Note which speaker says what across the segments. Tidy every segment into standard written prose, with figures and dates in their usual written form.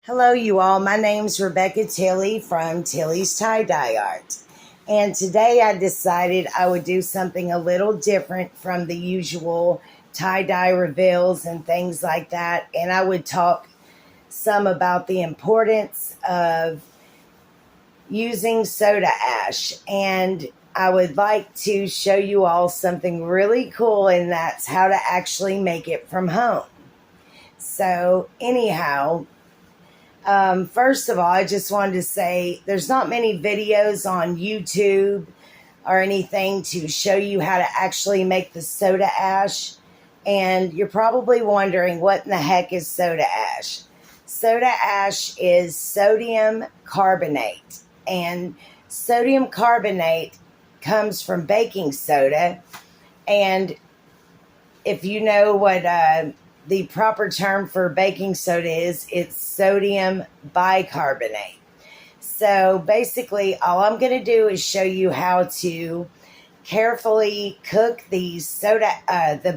Speaker 1: Hello, you all. My name's Rebecca Tilley from Tilley's Tie-Dye Art. And today I decided I would do something a little different from the usual tie-dye reveals and things like that. And I would talk some about the importance of using soda ash. And I would like to show you all something really cool, and that's how to actually make it from home. So, anyhow, first of all, I just wanted to say there's not many videos on YouTube or anything to show you how to actually make the soda ash. And you're probably wondering, what in the heck is soda ash? Soda ash is sodium carbonate. And sodium carbonate comes from baking soda. And if you know what the proper term for baking soda is, it's sodium bicarbonate. So basically, all I'm going to do is show you how to carefully cook the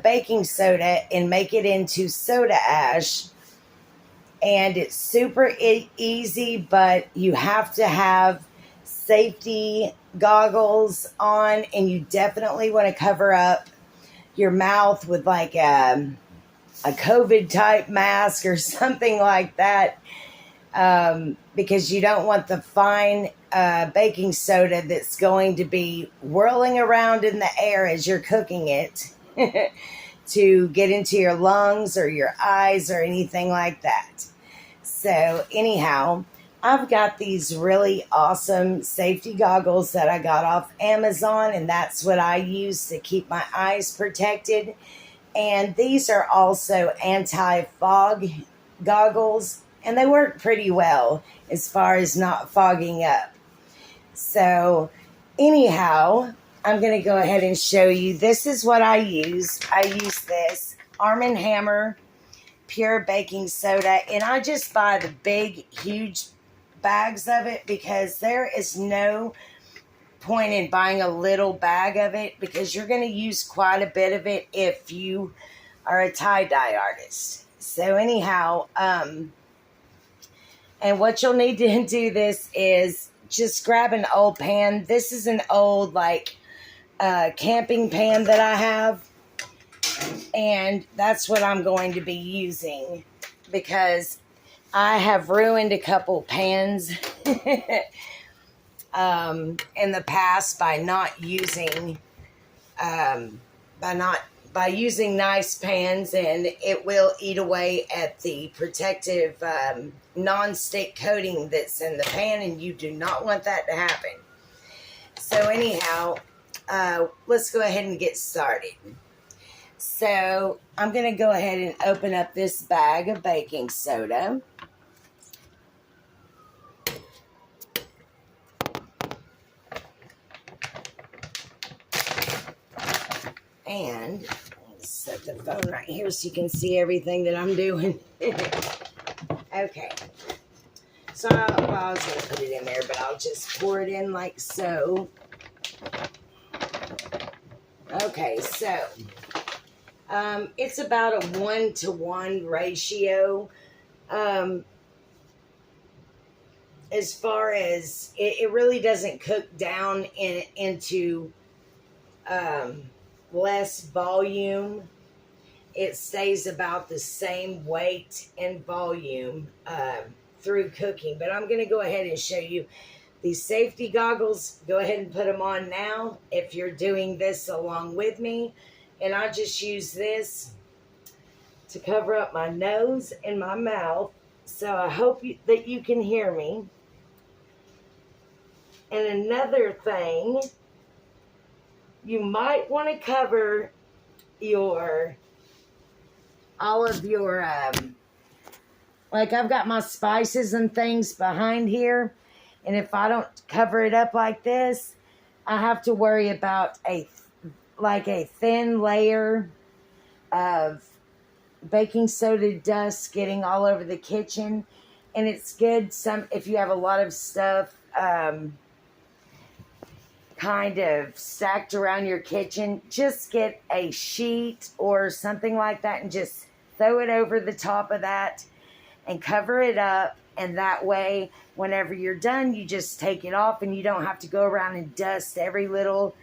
Speaker 1: baking soda and make it into soda ash. And it's super easy, but you have to have safety goggles on, and you definitely want to cover up your mouth with like a COVID type mask or something like that, because you don't want the fine baking soda that's going to be whirling around in the air as you're cooking it to get into your lungs or your eyes or anything like that. So anyhow, I've got these really awesome safety goggles that I got off Amazon, and that's what I use to keep my eyes protected. And these are also anti-fog goggles, and they work pretty well as far as not fogging up. So anyhow, I'm going to go ahead and show you. This is what I use. I use this Arm & Hammer pure baking soda, and I just buy the big, huge bags of it because there is no point in buying a little bag of it, because you're going to use quite a bit of it if you are a tie-dye artist. So anyhow, and what you'll need to do this is just grab an old pan. This is an old camping pan that I have, and that's what I'm going to be using because I have ruined a couple pans in the past by not using by using nice pans, and it will eat away at the protective non-stick coating that's in the pan, and you do not want that to happen. So anyhow, let's go ahead and get started. So I'm going to go ahead and open up this bag of baking soda. And let's set the phone right here so you can see everything that I'm doing. Okay. So I was going to put it in there, but I'll just pour it in like so. Okay, so it's about a 1-to-1 ratio. As far as it really doesn't cook down into less volume. It stays about the same weight and volume through cooking. But I'm going to go ahead and show you these safety goggles. Go ahead and put them on now if you're doing this along with me. And I just use this to cover up my nose and my mouth. So I hope that you can hear me. And another thing, you might want to cover all of your, like I've got my spices and things behind here. And if I don't cover it up like this, I have to worry about a thin layer of baking soda dust getting all over the kitchen. And it's good if you have a lot of stuff kind of stacked around your kitchen, just get a sheet or something like that and just throw it over the top of that and cover it up And that way, whenever you're done, you just take it off and you don't have to go around and dust every little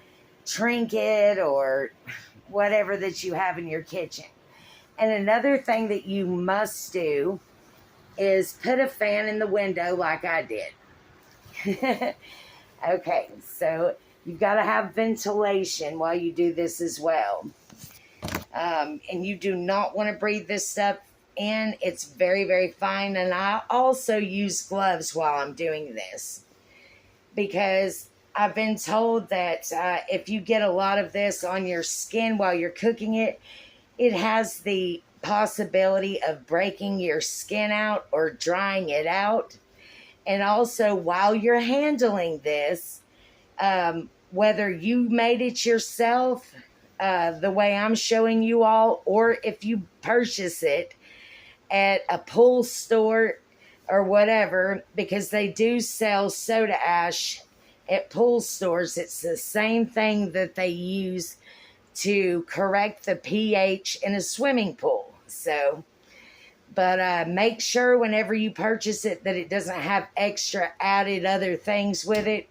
Speaker 1: trinket or whatever that you have in your kitchen. And another thing that you must do is put a fan in the window like I did. Okay, so you've got to have ventilation while you do this as well. And you do not want to breathe this stuff in. It's very, very fine. And I also use gloves while I'm doing this, because I've been told that if you get a lot of this on your skin while you're cooking it, it has the possibility of breaking your skin out or drying it out. And also, while you're handling this, whether you made it yourself, the way I'm showing you all, or if you purchase it at a pool store or whatever, because they do sell soda ash at pool stores. It's the same thing that they use to correct the pH in a swimming pool. So, but make sure whenever you purchase it that it doesn't have extra added other things with it.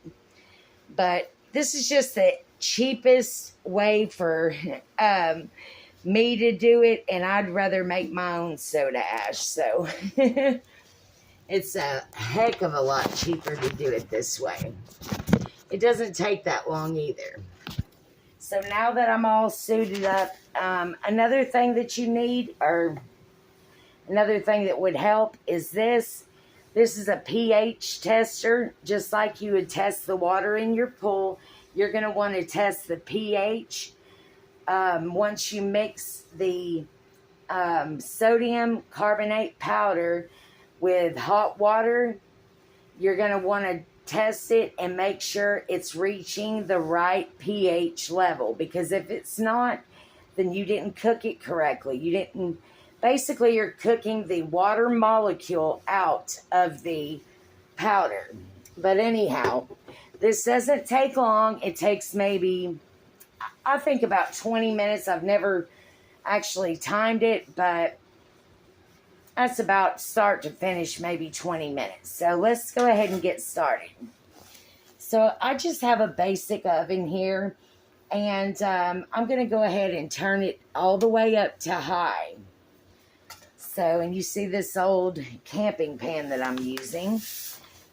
Speaker 1: But this is just the cheapest way for me to do it, and I'd rather make my own soda ash. So it's a heck of a lot cheaper to do it this way. It doesn't take that long either. So now that I'm all suited up, another thing that you need, or another thing that would help, is this. This is a pH tester, just like you would test the water in your pool. You're going to want to test the pH. Once you mix the sodium carbonate powder with hot water, you're going to want to test it and make sure it's reaching the right pH level. Because if it's not, then you didn't cook it correctly. You didn't... Basically, you're cooking the water molecule out of the powder. But anyhow, this doesn't take long. It takes maybe, I think, about 20 minutes. I've never actually timed it, but that's about start to finish, maybe 20 minutes. So let's go ahead and get started. So I just have a basic oven here, and I'm going to go ahead and turn it all the way up to high. So, and you see this old camping pan that I'm using.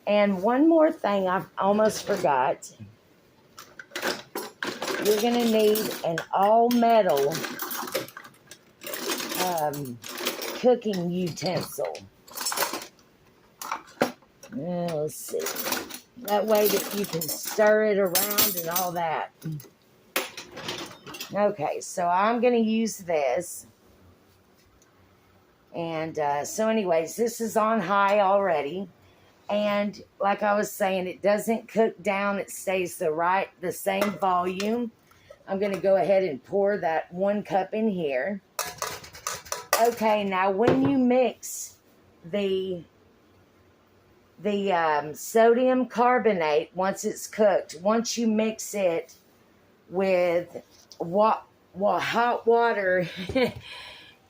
Speaker 1: And one more thing I almost forgot. You're going to need an all-metal cooking utensil. Let's see. That way that you can stir it around and all that. Okay, so I'm going to use this. And so anyways, this is on high already. And like I was saying, it doesn't cook down. It stays the same volume. I'm going to go ahead and pour that 1 cup in here. Okay, now when you mix the sodium carbonate, once it's cooked, once you mix it with hot water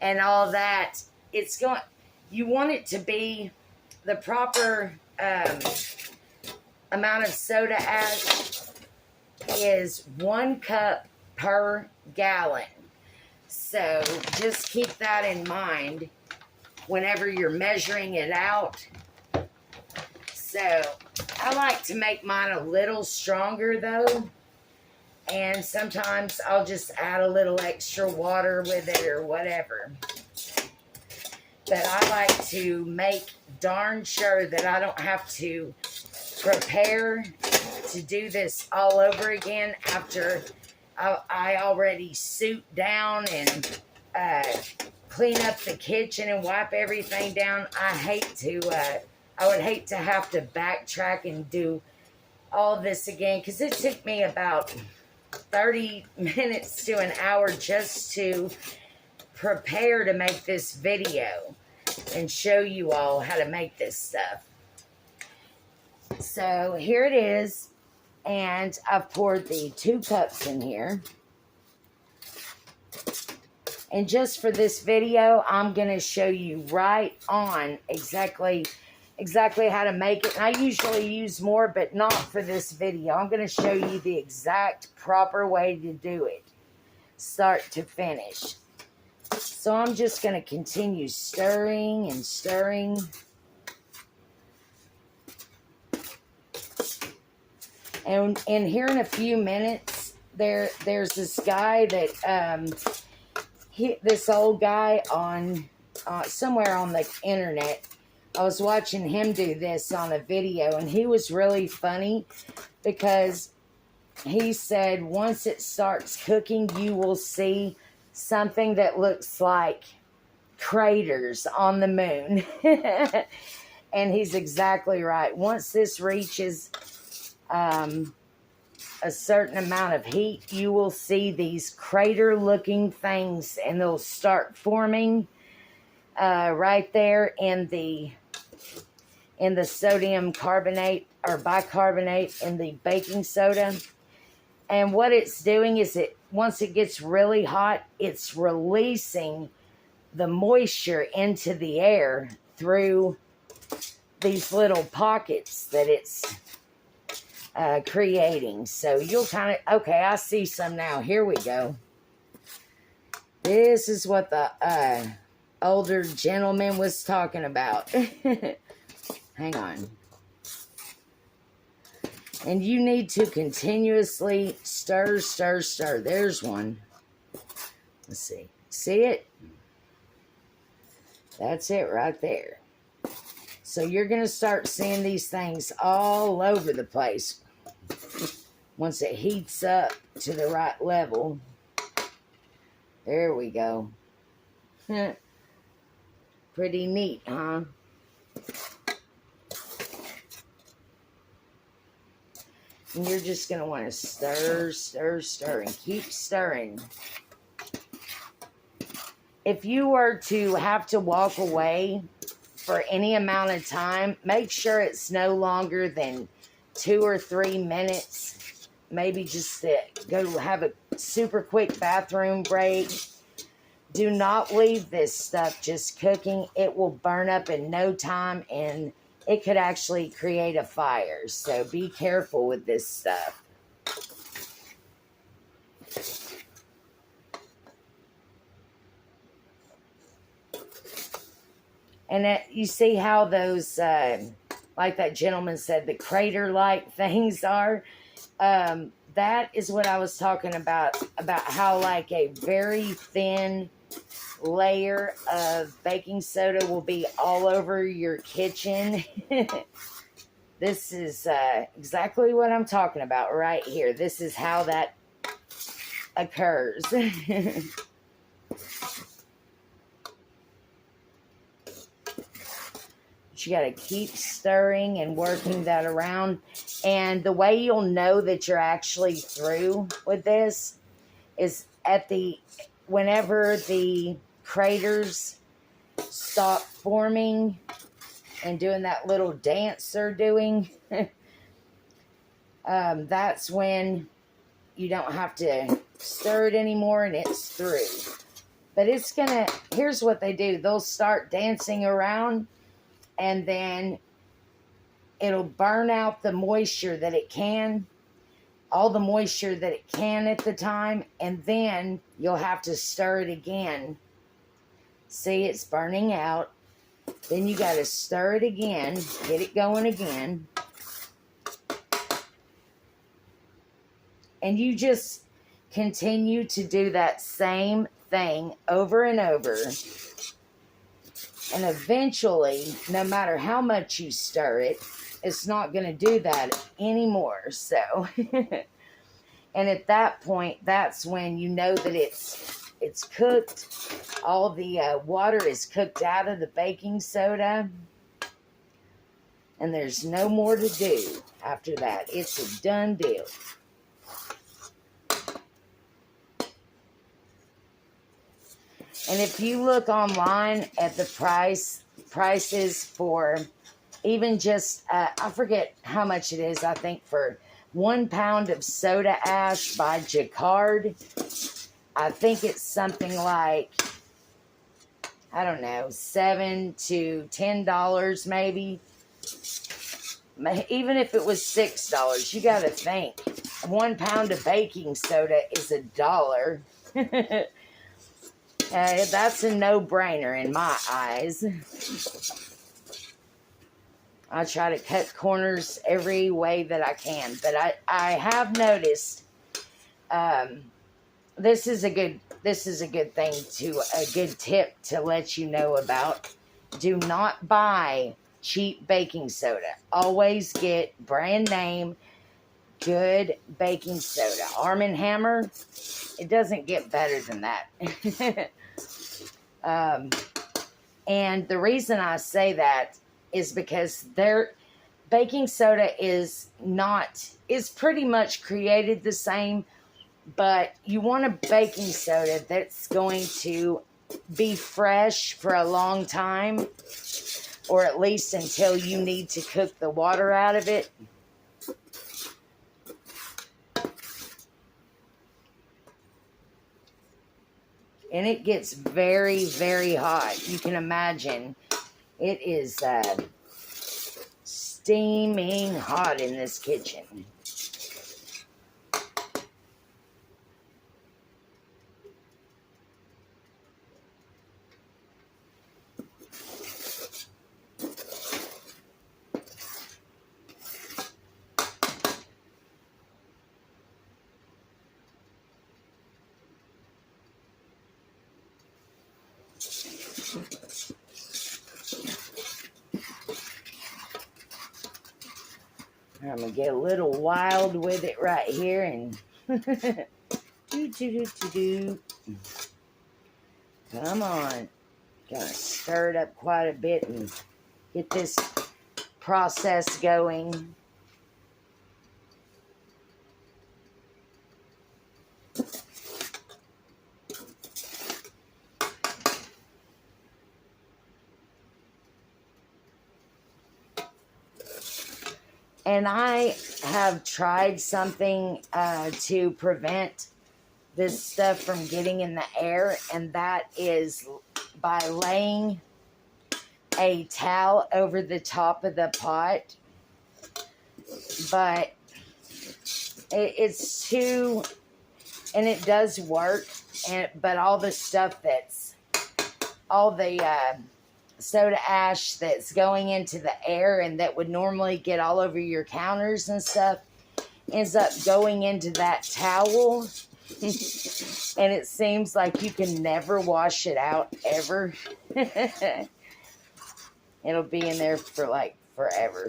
Speaker 1: and all that, you want it to be the proper amount of soda ash is 1 cup per gallon. So just keep that in mind whenever you're measuring it out. So I like to make mine a little stronger though. And sometimes I'll just add a little extra water with it or whatever. But I like to make darn sure that I don't have to prepare to do this all over again after I already suit down and clean up the kitchen and wipe everything down. I would hate to have to backtrack and do all this again, because it took me about 30 minutes to an hour just to prepare to make this video and show you all how to make this stuff. So here it is, and I've poured the 2 cups in here. And just for this video, I'm going to show you right on exactly exactly how to make it. And I usually use more, but not for this video. I'm going to show you the exact proper way to do it, start to finish. So I'm just going to continue stirring and stirring. And here in a few minutes, there's this guy that, this old guy on somewhere on the internet. I was watching him do this on a video, and he was really funny because he said once it starts cooking, you will see something that looks like craters on the moon. And he's exactly right. Once this reaches a certain amount of heat, you will see these crater-looking things, and they'll start forming right there in the sodium carbonate or bicarbonate in the baking soda. And what it's doing is once it gets really hot, it's releasing the moisture into the air through these little pockets that it's creating. So you'll kind of, okay, I see some now. Here we go. This is what the older gentleman was talking about. Hang on. And you need to continuously stir, stir, stir. There's one. Let's see. See it? That's it right there. So you're going to start seeing these things all over the place once it heats up to the right level. There we go. Pretty neat, huh? And you're just going to want to stir, stir, stir, and keep stirring. If you were to have to walk away for any amount of time, make sure it's no longer than 2 or 3 minutes. Maybe just to go have a super quick bathroom break. Do not leave this stuff just cooking. It will burn up in no time, and it could actually create a fire. So be careful with this stuff. And you see how those, like that gentleman said, the crater-like things are? That is what I was talking about how like a very thin layer of baking soda will be all over your kitchen. This is exactly what I'm talking about right here. This is how that occurs. You got to keep stirring and working that around. And the way you'll know that you're actually through with this is whenever the craters stop forming and doing that little dance they're doing. That's when you don't have to stir it anymore and it's through. But here's what they do. They'll start dancing around, and then it'll burn out the moisture that it can, all the moisture that it can at the time, and then you'll have to stir it again. See, it's burning out. Then you got to stir it again, get it going again. And you just continue to do that same thing over and over. And eventually, no matter how much you stir it, it's not going to do that anymore. So, and at that point, that's when you know that it's cooked. All the water is cooked out of the baking soda. And there's no more to do after that. It's a done deal. And if you look online at the prices for even just, I forget how much it is, I think for 1 pound of soda ash by Jacquard, I think it's something like, I don't know, $7 to $10 maybe. even if it was $6, you got to think 1 pound of baking soda is $1. That's a no-brainer in my eyes. I try to cut corners every way that I can, but I have noticed this is a good thing a good tip to let you know about. Do not buy cheap baking soda. Always get brand name good baking soda. Arm & Hammer, it doesn't get better than that. And the reason I say that is because their baking soda is pretty much created the same, but you want a baking soda that's going to be fresh for a long time, or at least until you need to cook the water out of it. And it gets very, very hot. You can imagine it is steaming hot in this kitchen. I'm going to get a little wild with it right here and Come on. Gotta stir it up quite a bit and get this process going. And I have tried something to prevent this stuff from getting in the air, and that is by laying a towel over the top of the pot. But it's too, and it does work, but all the stuff all the soda ash that's going into the air and that would normally get all over your counters and stuff ends up going into that towel. And it seems like you can never wash it out ever. It'll be in there for like forever.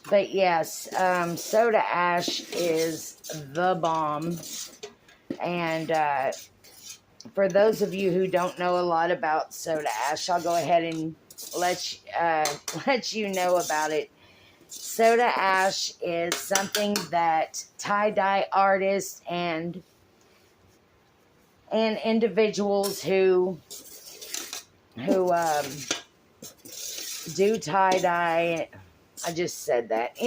Speaker 1: But yes, soda ash is the bomb. And for those of you who don't know a lot about soda ash, I'll go ahead and let you know about it. Soda ash is something that tie-dye artists and individuals who do tie-dye, I just said that.